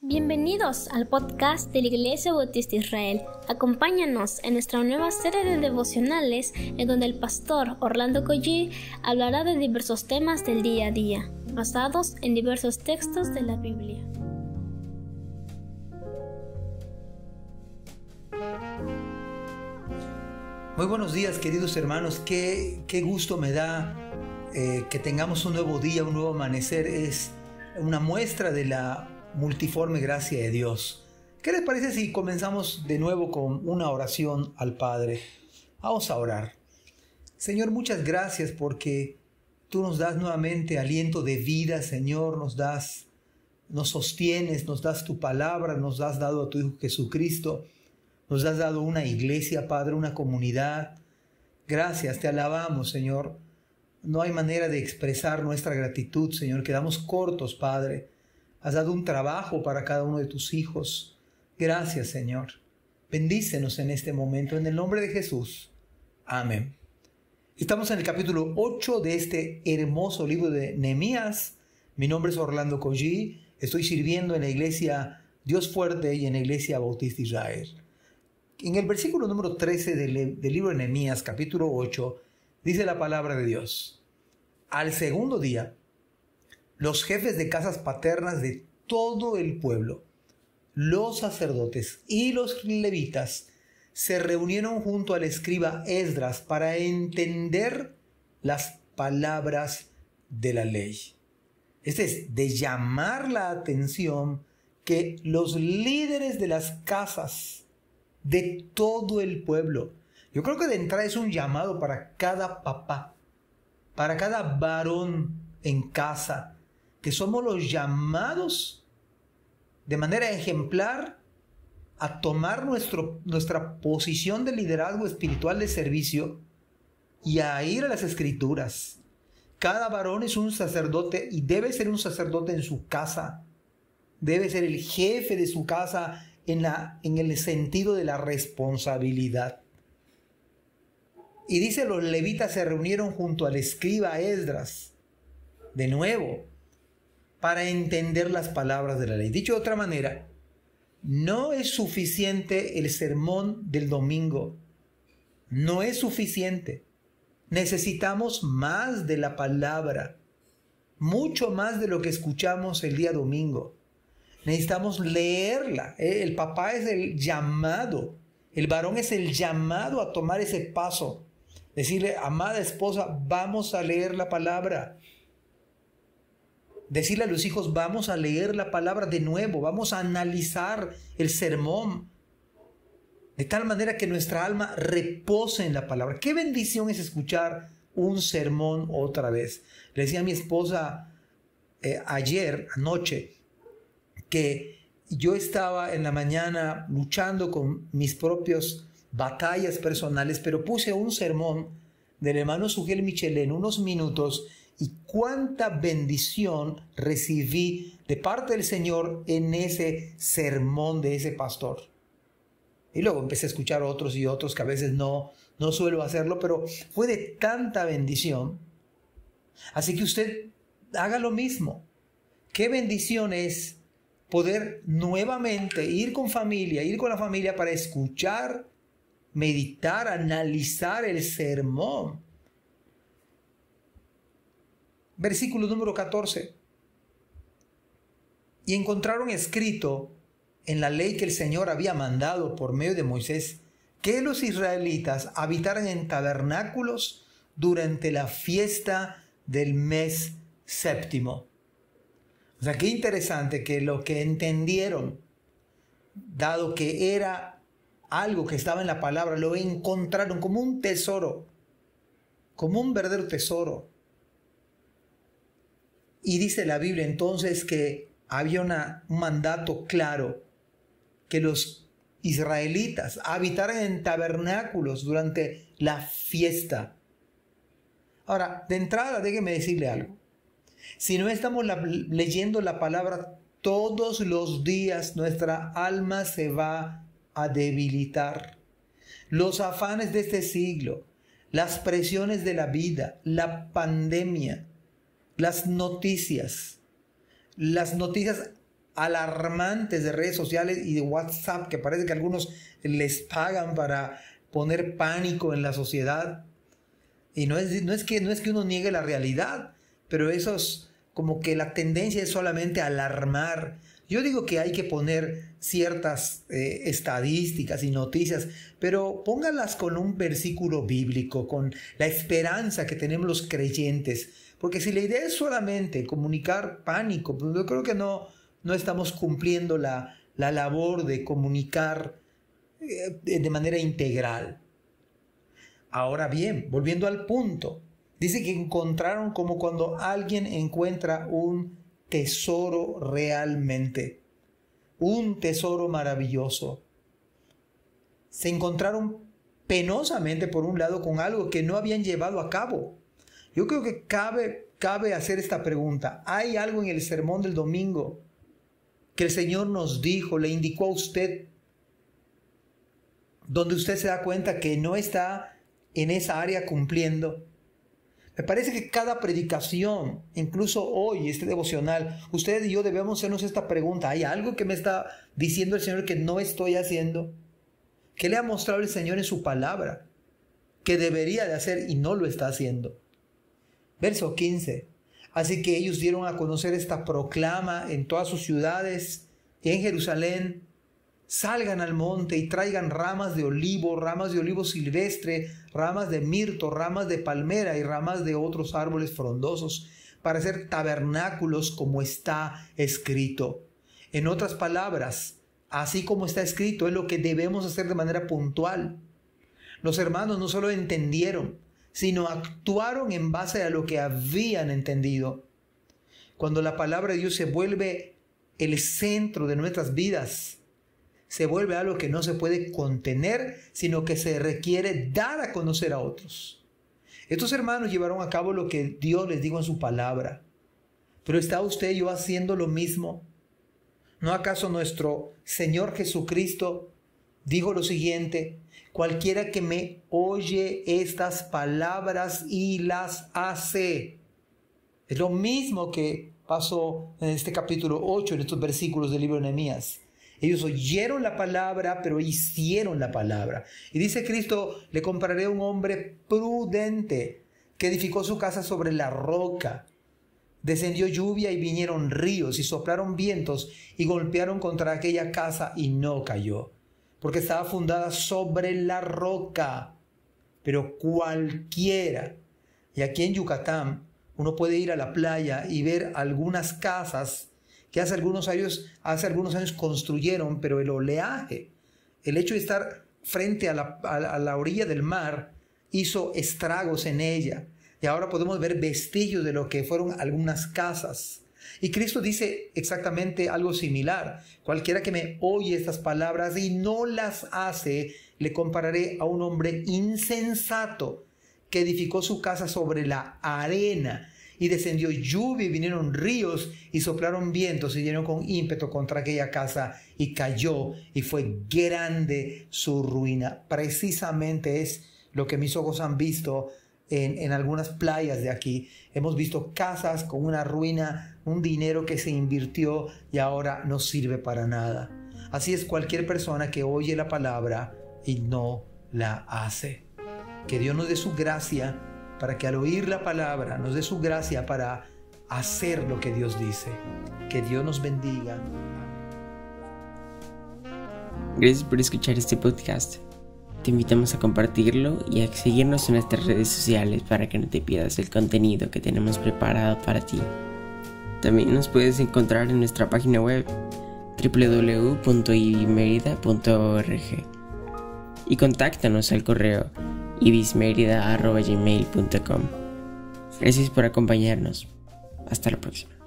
Bienvenidos al podcast de la Iglesia Bautista Israel. Acompáñanos en nuestra nueva serie de devocionales en donde el pastor Orlando Collie hablará de diversos temas del día a día, basados en diversos textos de la Biblia. Muy buenos días, queridos hermanos. Qué gusto me da que tengamos un nuevo día, un nuevo amanecer. Es una muestra de la multiforme gracia de Dios. ¿Qué les parece si comenzamos de nuevo con una oración al Padre? Vamos a orar. Señor, muchas gracias porque tú nos das nuevamente aliento de vida, Señor, nos sostienes, nos das tu palabra, nos has dado a tu Hijo Jesucristo, nos has dado una iglesia, Padre, una comunidad. Gracias, te alabamos, Señor. No hay manera de expresar nuestra gratitud, Señor. Quedamos cortos, Padre. Has dado un trabajo para cada uno de tus hijos. Gracias, Señor. Bendícenos en este momento, en el nombre de Jesús. Amén. Estamos en el capítulo 8 de este hermoso libro de Nehemías. Mi nombre es Orlando Collie. Estoy sirviendo en la iglesia Dios Fuerte y en la iglesia Bautista Israel. En el versículo número 13 del libro de Nehemías, capítulo 8, dice la palabra de Dios. Al segundo día, los jefes de casas paternas de todo el pueblo, los sacerdotes y los levitas se reunieron junto al escriba Esdras para entender las palabras de la ley. Este es de llamar la atención que los líderes de las casas de todo el pueblo, yo creo que de entrada es un llamado para cada papá, para cada varón en casa, que somos los llamados de manera ejemplar a tomar nuestra posición de liderazgo espiritual de servicio y a ir a las Escrituras. Cada varón es un sacerdote y debe ser un sacerdote en su casa. Debe ser el jefe de su casa en el sentido de la responsabilidad. Y dice, los levitas se reunieron junto al escriba Esdras, de nuevo, para entender las palabras de la ley. Dicho de otra manera, no es suficiente el sermón del domingo. No es suficiente. Necesitamos más de la palabra, mucho más de lo que escuchamos el día domingo. Necesitamos leerla. El papá es el llamado, el varón es el llamado a tomar ese paso. Decirle, amada esposa, vamos a leer la palabra. Decirle a los hijos, vamos a leer la palabra de nuevo, vamos a analizar el sermón, de tal manera que nuestra alma repose en la palabra. Qué bendición es escuchar un sermón otra vez. Le decía a mi esposa anoche, que yo estaba en la mañana luchando con mis propias batallas personales, pero puse un sermón del hermano Sugiel Michelén, unos minutos, y cuánta bendición recibí de parte del Señor en ese sermón de ese pastor. Y luego empecé a escuchar otros y otros que a veces no suelo hacerlo, pero fue de tanta bendición. Así que usted haga lo mismo. Qué bendición es poder nuevamente ir con la familia para escuchar, meditar, analizar el sermón. Versículo número 14. Y encontraron escrito en la ley que el Señor había mandado por medio de Moisés que los israelitas habitaran en tabernáculos durante la fiesta del mes séptimo. O sea, qué interesante que lo que entendieron, dado que era algo que estaba en la palabra, lo encontraron como un tesoro, como un verdadero tesoro. Y dice la Biblia entonces que había un mandato claro, que los israelitas habitaran en tabernáculos durante la fiesta. Ahora, de entrada, déjeme decirle algo. Si no estamos leyendo la palabra todos los días, nuestra alma se va a debilitar. Los afanes de este siglo, las presiones de la vida, la pandemia, las noticias alarmantes de redes sociales y de WhatsApp, que parece que algunos les pagan para poner pánico en la sociedad. Y no es que uno niegue la realidad, pero eso es como que la tendencia es solamente alarmar. Yo digo que hay que poner ciertas estadísticas y noticias, pero póngalas con un versículo bíblico, con la esperanza que tenemos los creyentes. Porque si la idea es solamente comunicar pánico, pues yo creo que no estamos cumpliendo la labor de comunicar de manera integral. Ahora bien, volviendo al punto, dice que encontraron como cuando alguien encuentra un tesoro realmente, un tesoro maravilloso. Se encontraron penosamente, por un lado, con algo que no habían llevado a cabo. Yo creo que cabe hacer esta pregunta. ¿Hay algo en el sermón del domingo que el Señor nos dijo, le indicó a usted, donde usted se da cuenta que no está en esa área cumpliendo? Me parece que cada predicación, incluso hoy, este devocional, usted y yo debemos hacernos esta pregunta. ¿Hay algo que me está diciendo el Señor que no estoy haciendo? ¿Qué le ha mostrado el Señor en su palabra que debería de hacer y no lo está haciendo? Verso 15. Así que ellos dieron a conocer esta proclama en todas sus ciudades y en Jerusalén. Salgan al monte y traigan ramas de olivo silvestre, ramas de mirto, ramas de palmera y ramas de otros árboles frondosos para hacer tabernáculos como está escrito. En otras palabras, así como está escrito, es lo que debemos hacer de manera puntual. Los hermanos no solo entendieron, sino actuaron en base a lo que habían entendido. Cuando la palabra de Dios se vuelve el centro de nuestras vidas, se vuelve algo que no se puede contener, sino que se requiere dar a conocer a otros. Estos hermanos llevaron a cabo lo que Dios les dijo en su palabra. Pero ¿está usted y yo haciendo lo mismo? ¿No acaso nuestro Señor Jesucristo dijo lo siguiente: cualquiera que me oye estas palabras y las hace? Es lo mismo que pasó en este capítulo 8, en estos versículos del libro de Nehemías. Ellos oyeron la palabra, pero hicieron la palabra. Y dice Cristo: le compararé a un hombre prudente que edificó su casa sobre la roca. Descendió lluvia y vinieron ríos y soplaron vientos y golpearon contra aquella casa y no cayó, porque estaba fundada sobre la roca. Pero cualquiera, y aquí en Yucatán uno puede ir a la playa y ver algunas casas que hace algunos años construyeron, pero el oleaje, el hecho de estar frente a la orilla del mar, hizo estragos en ella. Y ahora podemos ver vestigios de lo que fueron algunas casas. Y Cristo dice exactamente algo similar. Cualquiera que me oye estas palabras y no las hace, le compararé a un hombre insensato que edificó su casa sobre la arena. Y descendió lluvia y vinieron ríos y soplaron vientos y dieron con ímpetu contra aquella casa y cayó y fue grande su ruina. Precisamente es lo que mis ojos han visto en algunas playas de aquí. Hemos visto casas con una ruina, un dinero que se invirtió y ahora no sirve para nada. Así es cualquier persona que oye la palabra y no la hace. Que Dios nos dé su gracia para que al oír la palabra nos dé su gracia para hacer lo que Dios dice. Que Dios nos bendiga. Gracias por escuchar este podcast. Te invitamos a compartirlo y a seguirnos en nuestras redes sociales para que no te pierdas el contenido que tenemos preparado para ti. También nos puedes encontrar en nuestra página web www.ibismerida.org y contáctanos al correo ibismerida@gmail.com. Gracias por acompañarnos. Hasta la próxima.